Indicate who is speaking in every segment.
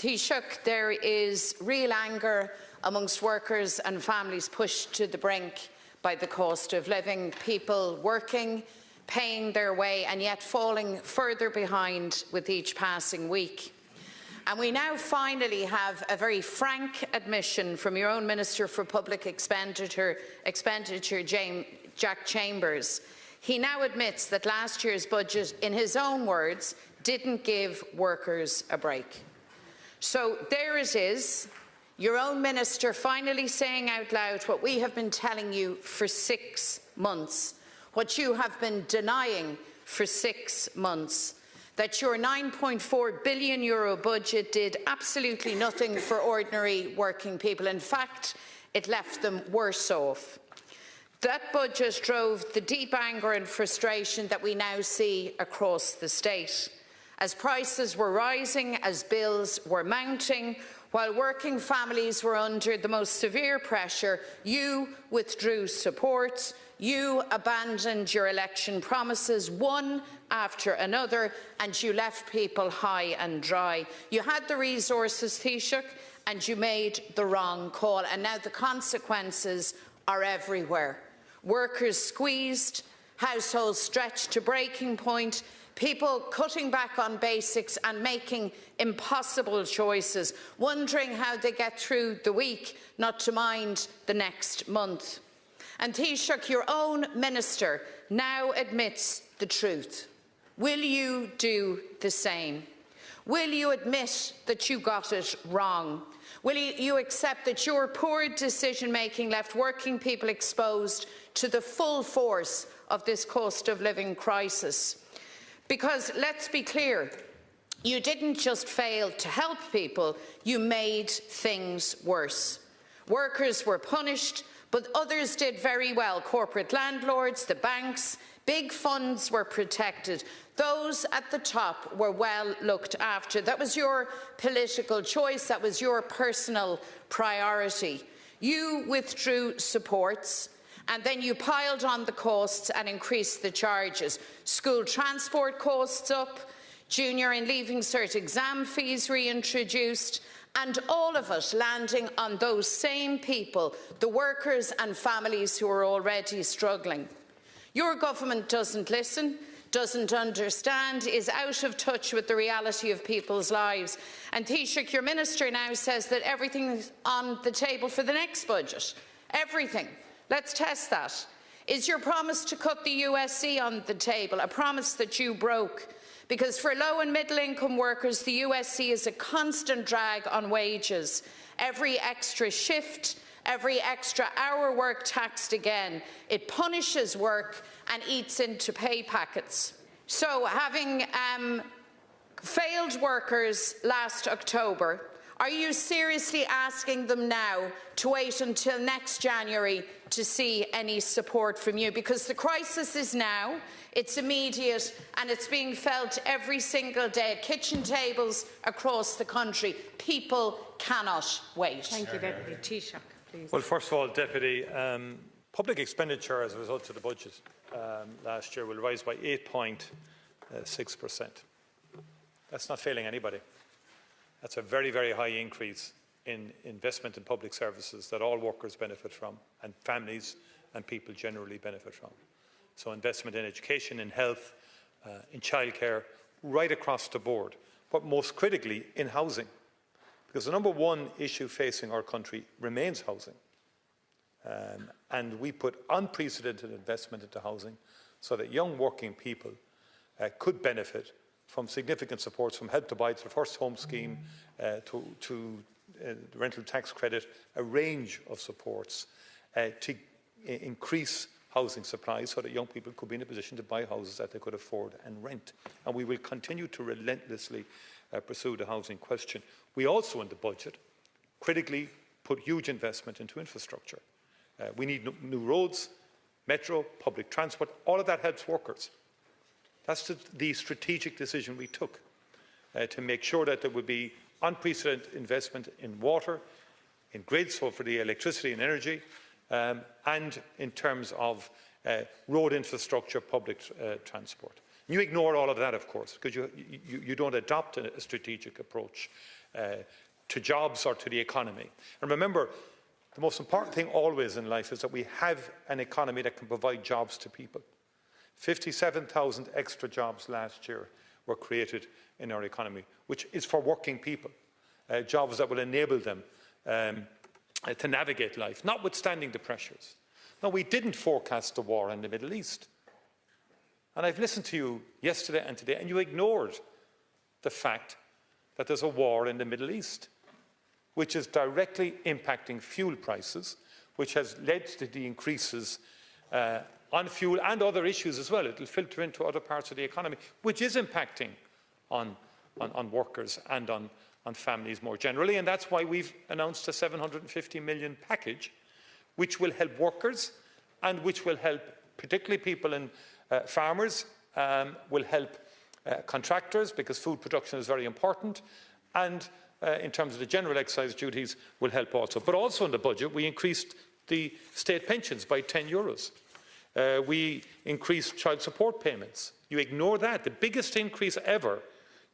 Speaker 1: Taoiseach, there is real anger amongst workers and families pushed to the brink by the cost of living, people working, paying their way and yet falling further behind with each passing week. And we now finally have a very frank admission from your own Minister for Public Expenditure Jack Chambers. He now admits that last year's budget, in his own words, didn't give workers a break. So there it is, your own minister finally saying out loud what we have been telling you for 6 months, what you have been denying for 6 months, that your €9.4 billion budget did absolutely nothing for ordinary working people. In fact, it left them worse off. That budget drove the deep anger and frustration that we now see across the state. As prices were rising, as bills were mounting, while working families were under the most severe pressure, you withdrew support, you abandoned your election promises one after another, and you left people high and dry. You had the resources, Taoiseach, and you made the wrong call, and now the consequences are everywhere. Workers squeezed, households stretched to breaking point, people cutting back on basics and making impossible choices, wondering how they get through the week, not to mind the next month. And Taoiseach, your own minister now admits the truth. Will you do the same? Will you admit that you got it wrong? Will you accept that your poor decision-making left working people exposed to the full force of this cost of living crisis? Because let's be clear, you didn't just fail to help people, you made things worse. Workers were punished, but others did very well. Corporate landlords, the banks, big funds were protected. Those at the top were well looked after. That was your political choice. That was your personal priority. You withdrew supports, and then you piled on the costs and increased the charges. School transport costs up, junior and leaving cert exam fees reintroduced, and all of it landing on those same people, the workers and families who are already struggling. Your government doesn't listen, doesn't understand, is out of touch with the reality of people's lives. And Taoiseach, your minister now says that everything is on the table for the next budget. Everything. Let's test that. Is your promise to cut the USC on the table, a promise that you broke? Because for low and middle income workers, the USC is a constant drag on wages. Every extra shift, every extra hour work taxed again. It punishes work and eats into pay packets. So having failed workers last October, are you seriously asking them now to wait until next January to see any support from you? Because the crisis is now, it's immediate, and it's being felt every single day at kitchen tables across the country. People cannot wait. Thank you, Deputy Taoiseach, please.
Speaker 2: Well, first of all, Deputy, public expenditure as a result of the budget last year will rise by 8.6%. That's not failing anybody. That's a very, very high increase in investment in public services that all workers benefit from, and families and people generally benefit from. So investment in education, in health, in childcare, right across the board, but most critically in housing. Because the number one issue facing our country remains housing. And we put unprecedented investment into housing so that young working people could benefit from significant supports, from Help to Buy to the First Home Scheme to the rental tax credit, a range of supports to increase housing supply so that young people could be in a position to buy houses that they could afford and rent. And we will continue to relentlessly pursue the housing question. We also, in the budget, critically put huge investment into infrastructure. We need new roads, metro, public transport. All of that helps workers. That's the strategic decision we took to make sure that there would be unprecedented investment in water, in grids, so for the electricity and energy, and in terms of road infrastructure, public transport. You ignore all of that, of course, because you don't adopt a strategic approach to jobs or to the economy. And remember, the most important thing always in life is that we have an economy that can provide jobs to people. 57,000 extra jobs last year were created in our economy, which is for working people, jobs that will enable them to navigate life, notwithstanding the pressures. Now, we didn't forecast the war in the Middle East. And I've listened to you yesterday and today, and you ignored the fact that there's a war in the Middle East, which is directly impacting fuel prices, which has led to the increases on fuel and other issues as well. It will filter into other parts of the economy, which is impacting on workers and on families more generally. And that's why we've announced a 750 million package, which will help workers and which will help particularly people in farmers, will help contractors, because food production is very important, and in terms of the general excise duties will help also. But also in the budget we increased the state pensions by €10. We increased child support payments. You ignore that. The biggest increase ever.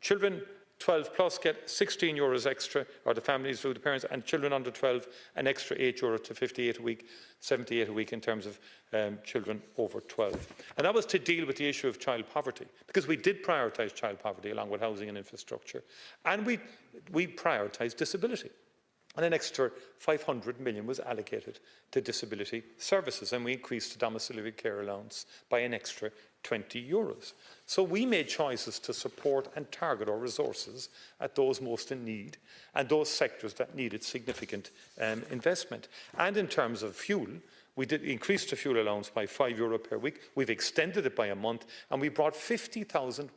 Speaker 2: Children 12 plus get €16 extra, or the families through the parents, and children under 12 an extra €8 to 58 a week, 78 a week in terms of children over 12. And that was to deal with the issue of child poverty, because we did prioritise child poverty along with housing and infrastructure, and we prioritised disability. And an extra 500 million was allocated to disability services, and we increased the domiciliary care allowance by an extra €20. So we made choices to support and target our resources at those most in need and those sectors that needed significant investment. And in terms of fuel, we did increase the fuel allowance by €5 per week. We've extended it by a month, and we brought 50,000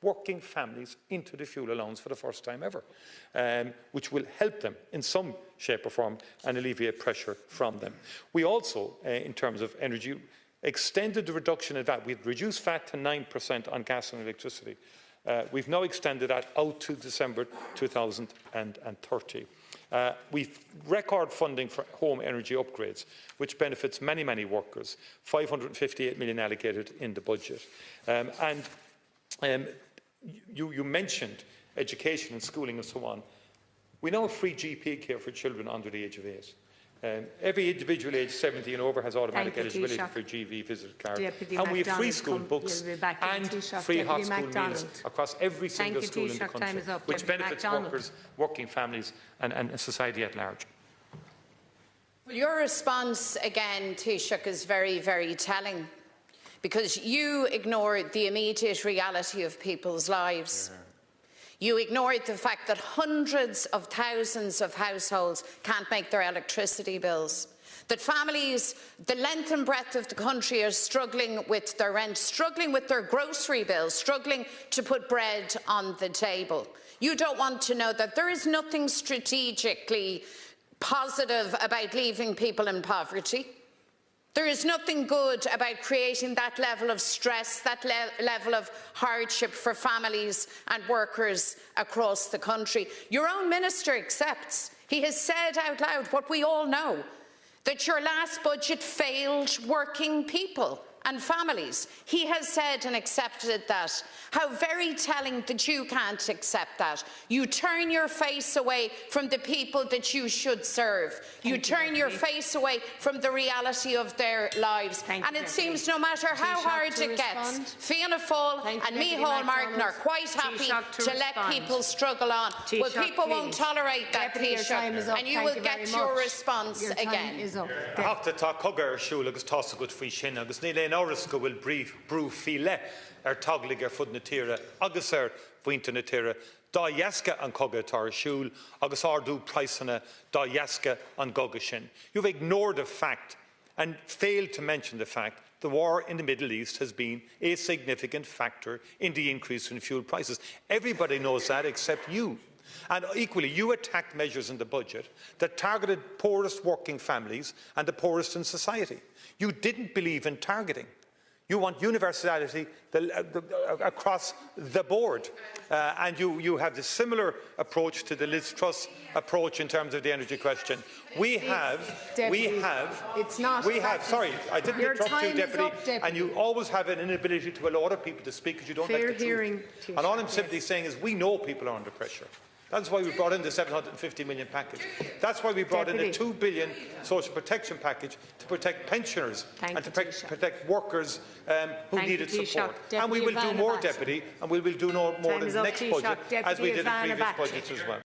Speaker 2: working families into the fuel allowance for the first time ever, which will help them in some shape or form and alleviate pressure from them. We also, in terms of energy, extended the reduction in VAT. We've reduced VAT to 9% on gas and electricity. We've now extended that out to December 2030. We've record funding for home energy upgrades, which benefits many, many workers. 558 million allocated in the budget. You mentioned education and schooling and so on. We now have free GP care for children under the age of 8. Every individual aged 70 and over has automatic eligibility for a GV visit card. And we have free school books and free hot school meals across every single school in the country, which benefits workers, working families and society at large.
Speaker 1: Well, your response again, Taoiseach, is very, very telling, because you ignored the immediate reality of people's lives. Yeah. You ignored the fact that hundreds of thousands of households can't make their electricity bills, that families the length and breadth of the country are struggling with their rent, struggling with their grocery bills, struggling to put bread on the table. You don't want to know that there is nothing strategically positive about leaving people in poverty. There is nothing good about creating that level of stress, that level of hardship for families and workers across the country. Your own minister accepts. He has said out loud what we all know, that your last budget failed working people and families. He has said and accepted that. How very telling that you can't accept that. You turn your face away from the people that you should serve. You turn your face away from the reality of their lives. And it seems no matter how hard it gets, Fianna Fáil and Micheál Martin are quite happy to let people struggle on. Well, people won't tolerate that, Taoiseach, and you will get your response again.
Speaker 2: Hafta tá cogar siúl agus tása good fao sin agus níl éon áras go bhfuil brú fíle taglaigh fud na tíre agus bhainte na tíre dá dheasca an cogadh tar siúl agus ardú praisana dá dheasca an goga sin. You've ignored the fact and failed to mention the fact the war in the Middle East has been a significant factor in the increase in fuel prices. Everybody knows that except you. And equally, you attacked measures in the budget that targeted poorest working families and the poorest in society. You didn't believe in targeting. You want universality across the board. And you have the similar approach to the Liz Truss approach in terms of the energy question. Sorry, I didn't interrupt you, Deputy, and you always have an inability to allow other people to speak because you don't like the truth. And all I'm simply saying is we know people are under pressure. That's why we brought in the 750 million package. That's why we brought in a 2 billion social protection package to protect pensioners and to protect workers who needed support. And we will do more, Deputy, and we will do more in the next budget, as we did in previous budgets as well.